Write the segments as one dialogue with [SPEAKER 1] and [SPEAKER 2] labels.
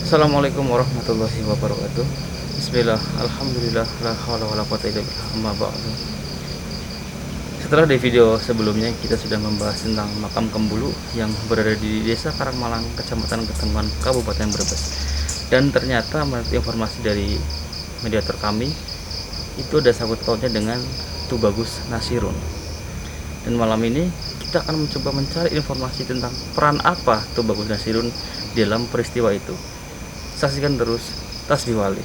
[SPEAKER 1] Assalamualaikum warahmatullahi wabarakatuh. Bismillah, alhamdulillah, la haula wala quwwata illa billah, amma ba'du. Setelah di video sebelumnya kita sudah membahas tentang makam Kembulu yang berada di Desa Karangmalang, Kecamatan Ketenguan, Kabupaten Brebes. Dan ternyata menurut informasi dari mediator kami, itu ada sangkut pautnya dengan Tubagus Nasirun. Dan malam ini kita akan mencoba mencari informasi tentang peran apa Tubagus Nasirun dalam peristiwa itu. Saksikan terus Tasbih Wali.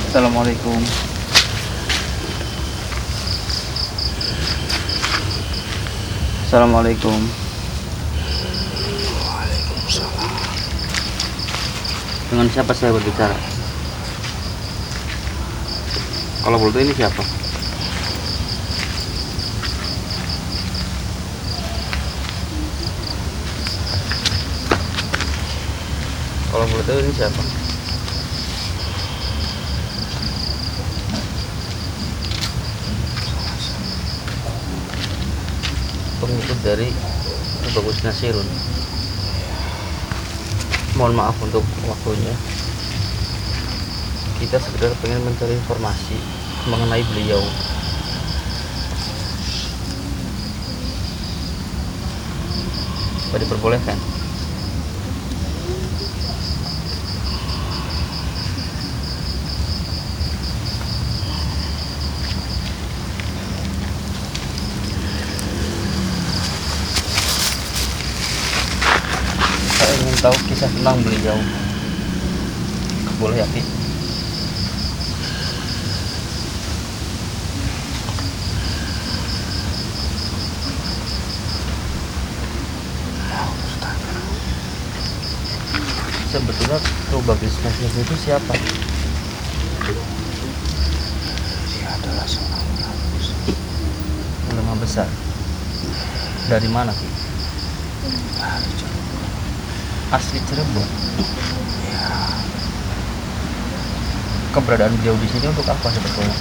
[SPEAKER 1] Assalamualaikum. Assalamualaikum.
[SPEAKER 2] Waalaikumsalam.
[SPEAKER 1] Dengan siapa saya berbicara? Kalau boleh tahu ini siapa? Kalau boleh tahu ini siapa? Pengikut dari Tubagus Nasirun. Mohon maaf untuk waktunya. Kita sekedar pengen mencari informasi mengenai beliau. Apa diperbolehkan? Saya ingin tahu kisah tentang beliau. Boleh ya, Ki? Sebetulnya Tubagus Nasirun itu siapa?
[SPEAKER 2] Dia adalah seorang
[SPEAKER 1] Ulama besar. Dari mana, Ki?
[SPEAKER 2] dari Cirebon.
[SPEAKER 1] Asli Cirebon.
[SPEAKER 2] Ya,
[SPEAKER 1] Keberadaan beliau di sini untuk apa sebetulnya?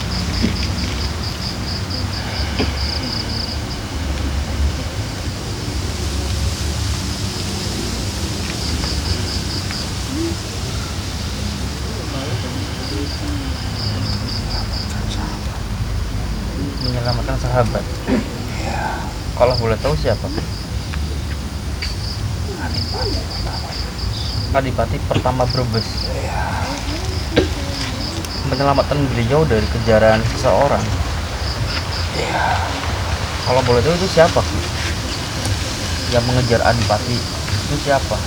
[SPEAKER 1] Menyelamatkan sahabat.
[SPEAKER 2] ya,
[SPEAKER 1] Kalau boleh tahu siapa?
[SPEAKER 2] Adipati pertama.
[SPEAKER 1] Adipati pertama Brebes.
[SPEAKER 2] Ya,
[SPEAKER 1] Menyelamatkan beliau dari kejaran seseorang.
[SPEAKER 2] ya,
[SPEAKER 1] Kalau boleh tahu itu siapa? Yang mengejar Adipati itu siapa?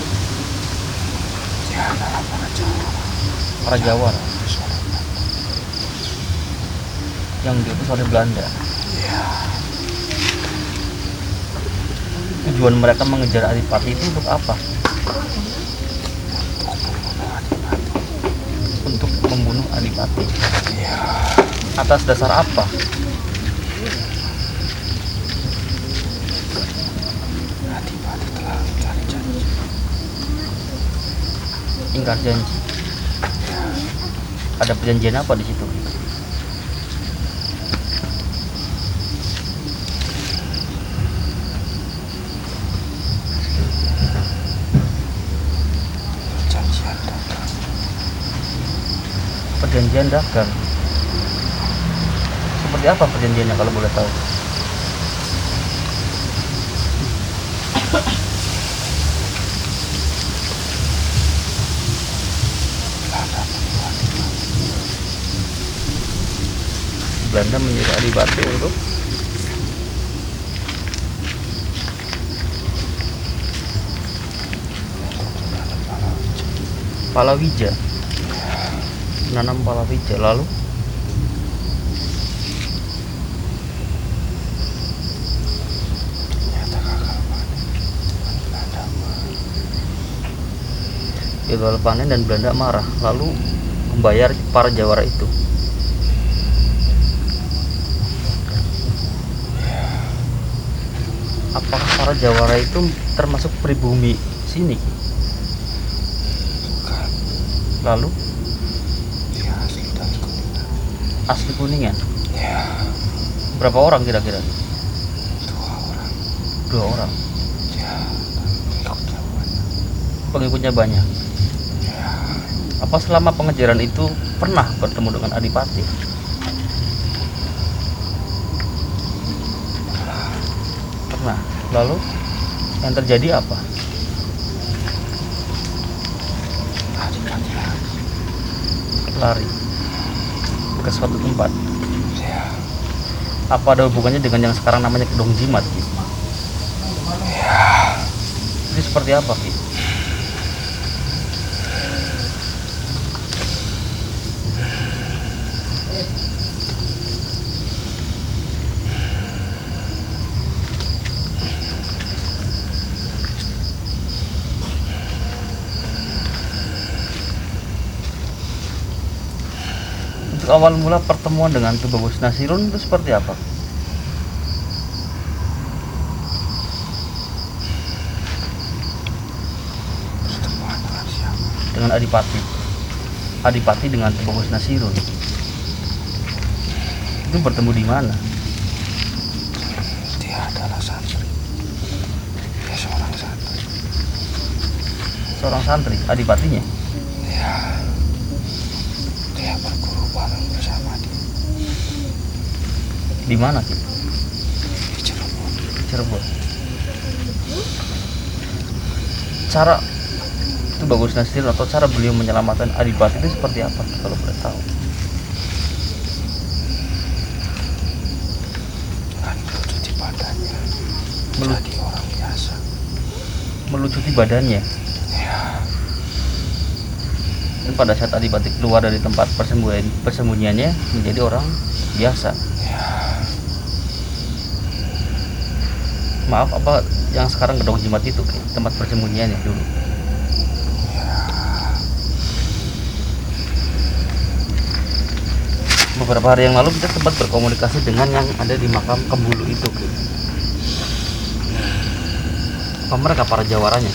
[SPEAKER 2] dia adalah para Jawa.
[SPEAKER 1] Para Jawara
[SPEAKER 2] Seorang.
[SPEAKER 1] yang diutus oleh Belanda.
[SPEAKER 2] Ya,
[SPEAKER 1] Tujuan mereka mengejar Adipati itu untuk apa? Untuk membunuh Adipati.
[SPEAKER 2] ya,
[SPEAKER 1] Atas dasar apa?
[SPEAKER 2] Adipati telah mencari janji.
[SPEAKER 1] Ingkar janji. Ada perjanjian apa di situ? perjanjian dagang. Seperti apa perjanjiannya kalau boleh tahu? Belanda menyuruh Adipati untuk palawija, menanam palawija. Lalu
[SPEAKER 2] ternyata gagal panen. Belanda
[SPEAKER 1] gagal panen dan Belanda marah, lalu membayar para jawara itu. Apakah para jawara itu termasuk pribumi sini?
[SPEAKER 2] bukan.
[SPEAKER 1] Lalu
[SPEAKER 2] Dia asli dari Kuningan.
[SPEAKER 1] asli Kuningan.
[SPEAKER 2] Ya,
[SPEAKER 1] Berapa orang kira-kira?
[SPEAKER 2] 2 orang.
[SPEAKER 1] 2 orang.
[SPEAKER 2] Ya, pengikutnya banyak.
[SPEAKER 1] Pengikutnya banyak.
[SPEAKER 2] Ya,
[SPEAKER 1] Apa selama pengejaran itu pernah bertemu dengan Adipati? Pernah. Lalu yang terjadi apa?
[SPEAKER 2] Adipati lagi.
[SPEAKER 1] Lari ke suatu tempat.
[SPEAKER 2] Ya,
[SPEAKER 1] Apa ada hubungannya dengan yang sekarang namanya Kedong Jimat? Ki?
[SPEAKER 2] ya,
[SPEAKER 1] Ini seperti apa, Ki? Untuk awal mula pertemuan dengan Tubagus Nasirun itu seperti apa?
[SPEAKER 2] pertemuan dengan siapa?
[SPEAKER 1] Dengan Adipati. Adipati dengan Tubagus Nasirun. Itu bertemu di mana?
[SPEAKER 2] Dia adalah santri. Dia seorang santri.
[SPEAKER 1] Seorang santri, Adipatinya.
[SPEAKER 2] Ya, dia berguru bareng bersama dia
[SPEAKER 1] Di mana, Ki?
[SPEAKER 2] di Cirebon.
[SPEAKER 1] Cirebon. Cara Tubagus Nasirun atau cara beliau menyelamatkan Adipati itu seperti apa, Ki, kalau boleh tahu?
[SPEAKER 2] Dengan melucuti badannya menjadi orang biasa.
[SPEAKER 1] Melucuti badannya.
[SPEAKER 2] Ya,
[SPEAKER 1] Dan pada saat Adipati keluar dari tempat persembunyiannya menjadi orang biasa.
[SPEAKER 2] ya,
[SPEAKER 1] Maaf, apa yang sekarang Kedong Jimat itu, Ki? Tempat persembunyiannya dulu. Beberapa hari yang lalu kita sempat berkomunikasi dengan yang ada di makam Kembulu itu, Ki. Apa mereka para jawaranya?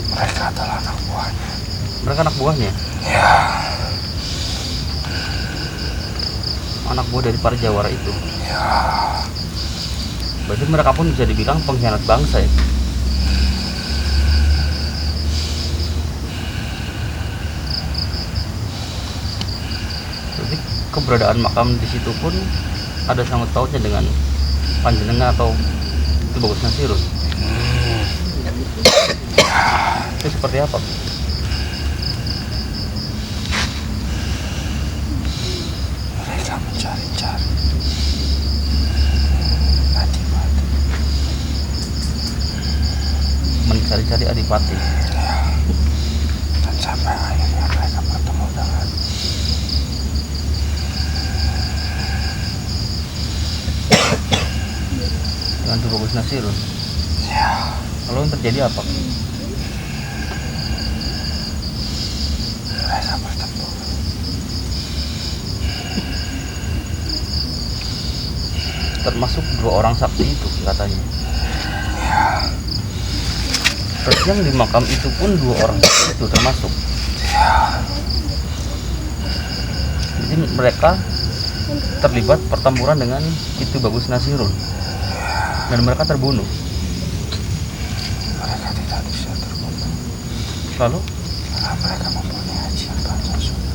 [SPEAKER 2] mereka adalah anak buahnya.
[SPEAKER 1] Mereka anak buahnya,
[SPEAKER 2] Ya,
[SPEAKER 1] anak buah dari para jawara itu.
[SPEAKER 2] ya,
[SPEAKER 1] Berarti mereka pun bisa dibilang pengkhianat bangsa ya. Berarti keberadaan makam di situ pun ada sangkut pautnya dengan panjenengan atau Tubagus Nasirun. Itu seperti apa?
[SPEAKER 2] mereka mencari-cari Adipati.
[SPEAKER 1] Mencari-cari Adipati.
[SPEAKER 2] Ya, dan sampai akhirnya mereka bertemu
[SPEAKER 1] dengan Tubagus Nasirun.
[SPEAKER 2] ya,
[SPEAKER 1] Lalu yang terjadi apa?
[SPEAKER 2] mereka bertemu.
[SPEAKER 1] Termasuk 2 orang sakti itu katanya.
[SPEAKER 2] Ya,
[SPEAKER 1] Terus yang di makam itu pun 2 orang sakti itu termasuk.
[SPEAKER 2] ya,
[SPEAKER 1] Jadi mereka terlibat pertempuran dengan itu Bagus Nasirun dan mereka terbunuh.
[SPEAKER 2] mereka tidak bisa terbunuh
[SPEAKER 1] Lalu
[SPEAKER 2] karena mereka mempunyai ajian Pancasila.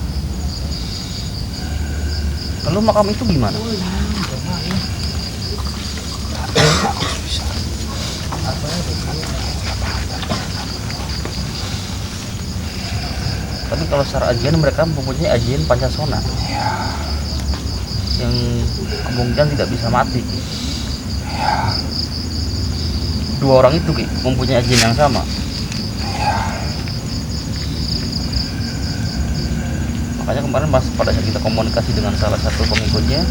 [SPEAKER 1] Lalu makam itu gimana?
[SPEAKER 2] Bisa.
[SPEAKER 1] Tapi kalau secara ajian mereka mempunyai ajian Pancasona
[SPEAKER 2] Ya,
[SPEAKER 1] yang kemungkinan tidak bisa mati.
[SPEAKER 2] ya,
[SPEAKER 1] Dua orang itu Ki, mempunyai ajian yang sama.
[SPEAKER 2] ya.
[SPEAKER 1] Makanya kemarin pas pada saat kita komunikasi dengan salah satu pengikutnya,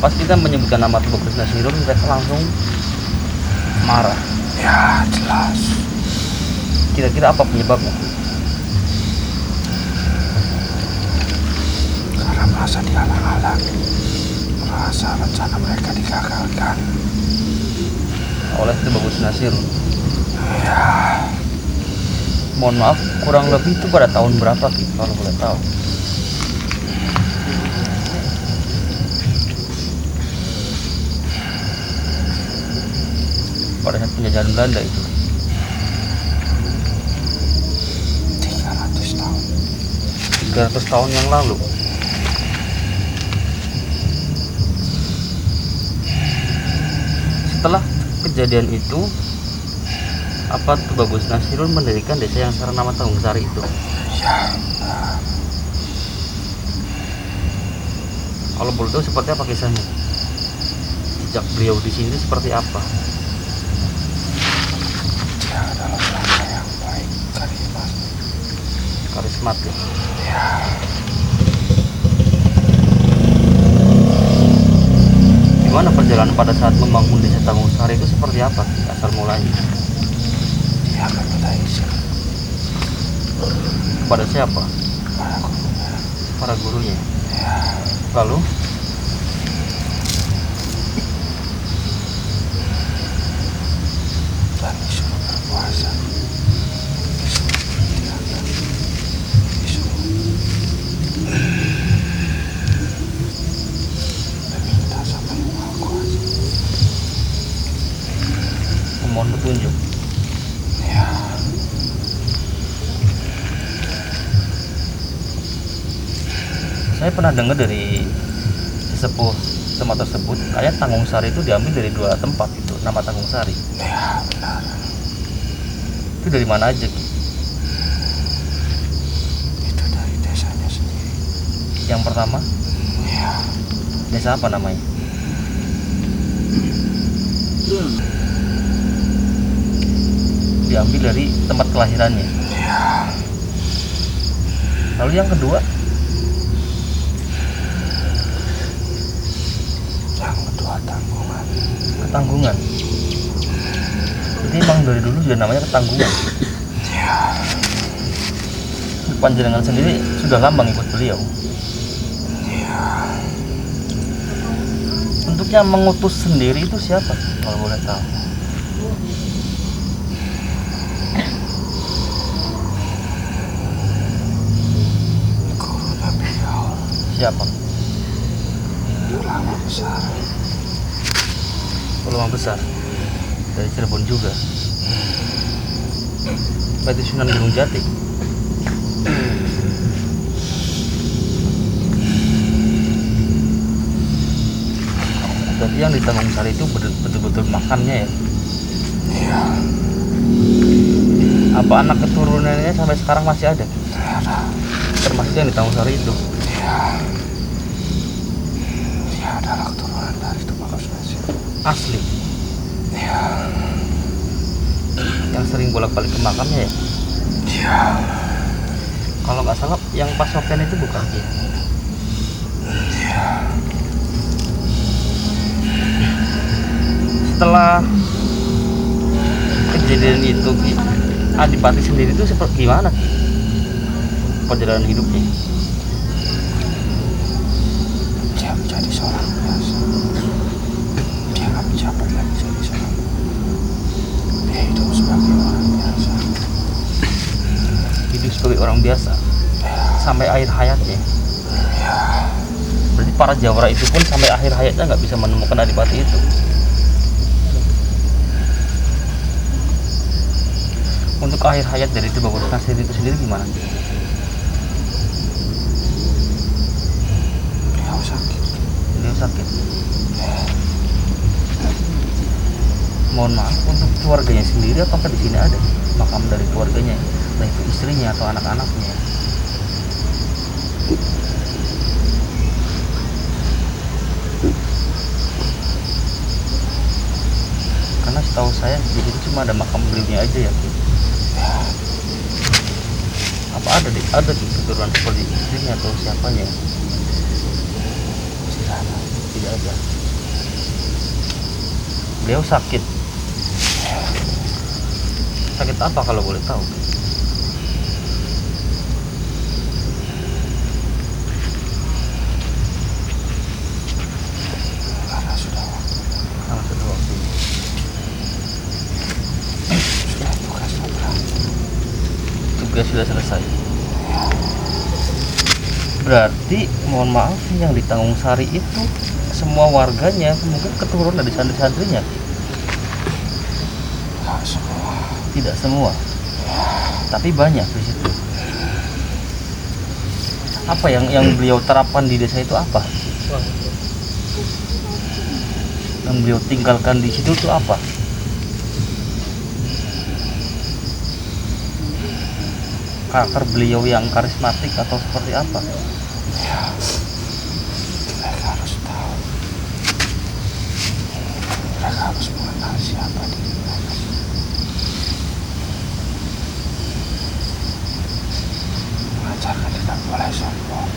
[SPEAKER 1] pas kita menyebutkan nama Tuba Krishna Sirun, mereka langsung marah.
[SPEAKER 2] Ya, jelas.
[SPEAKER 1] Kira-kira apa penyebabnya?
[SPEAKER 2] Karena merasa dihalang-halang, merasa rencana mereka digagalkan.
[SPEAKER 1] Oleh Tuba Krishna Sirun.
[SPEAKER 2] Ya,
[SPEAKER 1] Mohon maaf, kurang lebih itu pada tahun berapa Ki, kalau boleh tahu? Pada saat penjajahan Belanda itu.
[SPEAKER 2] 300 tahun.
[SPEAKER 1] 300 tahun yang lalu. Setelah kejadian itu, apa Tuba Krishna Sirun mendirikan desa yang sekarang nama Tanggung Sari itu?
[SPEAKER 2] Ya,
[SPEAKER 1] Kalau boleh tahu seperti apa kisahnya? Sejak beliau di sini seperti apa?
[SPEAKER 2] dia adalah orang yang baik,
[SPEAKER 1] Karismatik.
[SPEAKER 2] Ya,
[SPEAKER 1] Gimana perjalanan pada saat membangun desa Tanggung Sari itu seperti apa asal mulanya?
[SPEAKER 2] dia meminta izin
[SPEAKER 1] Kepada siapa?
[SPEAKER 2] pada gurunya.
[SPEAKER 1] Para gurunya.
[SPEAKER 2] Ya,
[SPEAKER 1] Lalu
[SPEAKER 2] dan disuruh berpuasa, disuruh beribadah, disuruh meminta sama Yang Maha Kuasa.
[SPEAKER 1] memohon petunjuk.
[SPEAKER 2] Ya,
[SPEAKER 1] Saya pernah dengar dari sesepuh tempat tersebut, kayak Tanggung Sari itu diambil dari dua tempat itu, nama Tanggung Sari.
[SPEAKER 2] ya benar.
[SPEAKER 1] Itu dari mana aja Ki?
[SPEAKER 2] Itu dari desanya sendiri.
[SPEAKER 1] Yang pertama,
[SPEAKER 2] Ya,
[SPEAKER 1] desa apa namanya? Diambil dari tempat kelahirannya.
[SPEAKER 2] ya,
[SPEAKER 1] Lalu yang kedua,
[SPEAKER 2] yang kedua Tanggungan.
[SPEAKER 1] Ketanggungan. Jadi emang dari dulu sudah namanya Ketanggungan.
[SPEAKER 2] Ya,
[SPEAKER 1] Panjenengan sendiri sudah lama ngikut beliau.
[SPEAKER 2] ya,
[SPEAKER 1] Untuk yang mengutus sendiri itu siapa kalau boleh tahu?
[SPEAKER 2] gurunya beliau
[SPEAKER 1] Siapa?
[SPEAKER 2] ulama besar.
[SPEAKER 1] Ulama besar dari Cirebon juga. Berarti Sunan Gunung Jati. Berarti yang di Tanggung Sari itu betul-betul makamnya ya?
[SPEAKER 2] Ya,
[SPEAKER 1] Apa anak keturunannya sampai sekarang masih ada?
[SPEAKER 2] ada.
[SPEAKER 1] Termasuk yang di Tanggung Sari itu.
[SPEAKER 2] Ya, dia adalah keturunan dari Tuba Krishna Sirun.
[SPEAKER 1] Asli.
[SPEAKER 2] Ya,
[SPEAKER 1] Yang sering bolak-balik ke makamnya ya?
[SPEAKER 2] ya,
[SPEAKER 1] Kalau nggak salah yang Pak Sofyan itu bukan dia.
[SPEAKER 2] ya.
[SPEAKER 1] Setelah kejadian itu Ki, Adipati sendiri itu seperti gimana Ki? Perjalanan hidupnya?
[SPEAKER 2] Dia menjadi seorang biasa. Dia nggak menjabat lagi jadi seorang guru. Dia hidup sebagai orang biasa.
[SPEAKER 1] Hidup sebagai orang biasa sampai akhir hayatnya.
[SPEAKER 2] Ya,
[SPEAKER 1] Berarti para Jawara itu pun sampai akhir hayatnya nggak bisa menemukan Adipati itu. Untuk akhir hayat dari Tubagus Nasir itu sendiri gimana?
[SPEAKER 2] Beliau sakit.
[SPEAKER 1] Beliau sakit. Mohon maaf, untuk keluarganya sendiri apakah di sini ada makam dari keluarganya, entah itu istrinya atau anak-anaknya? Karena setahu saya di situ cuma ada makam beliaunya aja ya. Apa ada di keturunan seperti istrinya atau siapanya? Tidak ada. Beliau sakit. Sakit apa kalau boleh tahu?
[SPEAKER 2] Karena sudah waktunya.
[SPEAKER 1] Karena sudah waktunya.
[SPEAKER 2] Sudah tugasnya berakhir.
[SPEAKER 1] Tugas sudah selesai. Berarti mohon maaf, yang di Tanjung Sari itu semua warganya mungkin keturunan dari santri-santrinya.
[SPEAKER 2] Tidak semua.
[SPEAKER 1] Tidak semua. Tapi banyak di situ. Apa yang beliau terapkan di desa itu apa? Yang beliau tinggalkan di situ itu apa? Karakter beliau yang karismatik atau seperti apa?
[SPEAKER 2] Mereka harus tahu. Mereka harus mengenal siapa diri mereka. Mengajarkan tidak boleh sombong.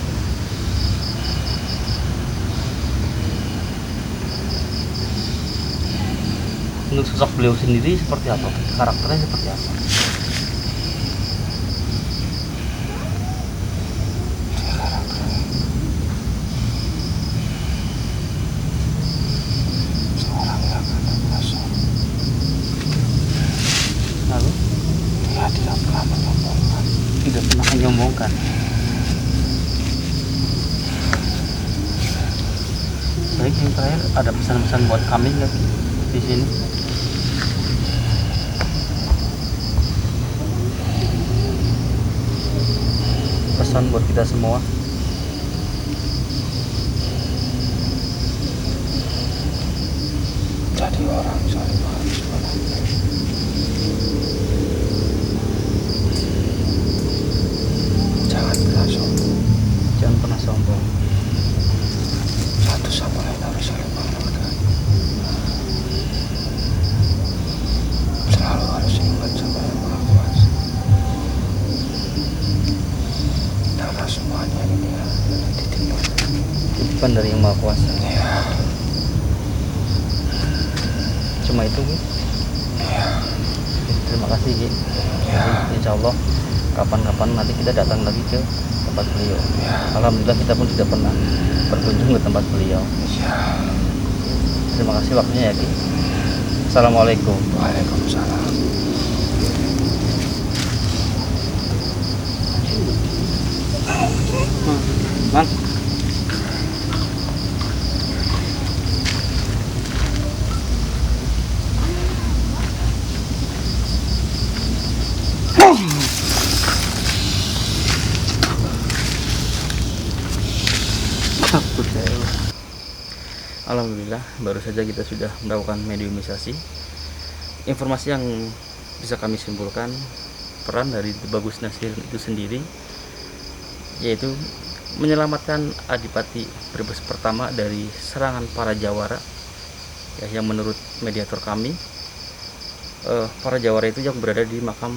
[SPEAKER 1] Untuk sosok beliau sendiri seperti apa? Karakternya seperti apa?
[SPEAKER 2] Dia karakternya seorang yang ada masuk.
[SPEAKER 1] Lalu
[SPEAKER 2] Dia tidak pernah menyombongkan.
[SPEAKER 1] tidak pernah menyombongkan. Baik, yang terakhir ada pesan-pesan buat kami nggak di sini? Pesan buat kita semua.
[SPEAKER 2] Jadi orang saling harus menang. Jangan pernah sombong.
[SPEAKER 1] Jangan pernah sombong.
[SPEAKER 2] Satu sama lain harus saling menghargai. Selalu harus ingat sama yang Maha Kuasa. Karena semuanya ini adalah
[SPEAKER 1] Titipan dari Yang Maha Kuasa.
[SPEAKER 2] Ya,
[SPEAKER 1] Cuma itu, Ki.
[SPEAKER 2] ya,
[SPEAKER 1] Terima kasih, Ki.
[SPEAKER 2] ya,
[SPEAKER 1] Insya Allah kapan-kapan nanti kita datang lagi ke tempat beliau.
[SPEAKER 2] ya,
[SPEAKER 1] Alhamdulillah kita pun sudah pernah berkunjung ke tempat beliau.
[SPEAKER 2] ya.
[SPEAKER 1] Terima kasih waktunya ya, Ki. Assalamualaikum.
[SPEAKER 2] Waalaikumsalam.
[SPEAKER 1] Bang. Alhamdulillah, baru saja kita sudah melakukan mediumisasi. Informasi yang bisa kami simpulkan, peran dari Tubagus Nasir itu sendiri yaitu menyelamatkan Adipati Brebes pertama dari serangan para Jawara, ya, yang menurut mediator kami para Jawara itu yang berada di makam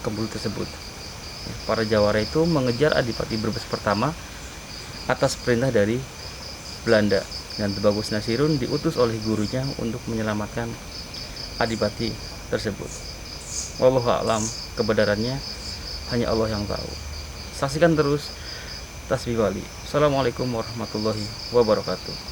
[SPEAKER 1] Kembulu tersebut. Para Jawara itu mengejar Adipati Brebes pertama atas perintah dari Belanda, dan Tubagus Nasirun diutus oleh gurunya untuk menyelamatkan Adipati tersebut. Wallahu a'lam, kebenarannya hanya Allah yang tahu. Saksikan terus Tasbih Wali. Assalamualaikum warahmatullahi wabarakatuh.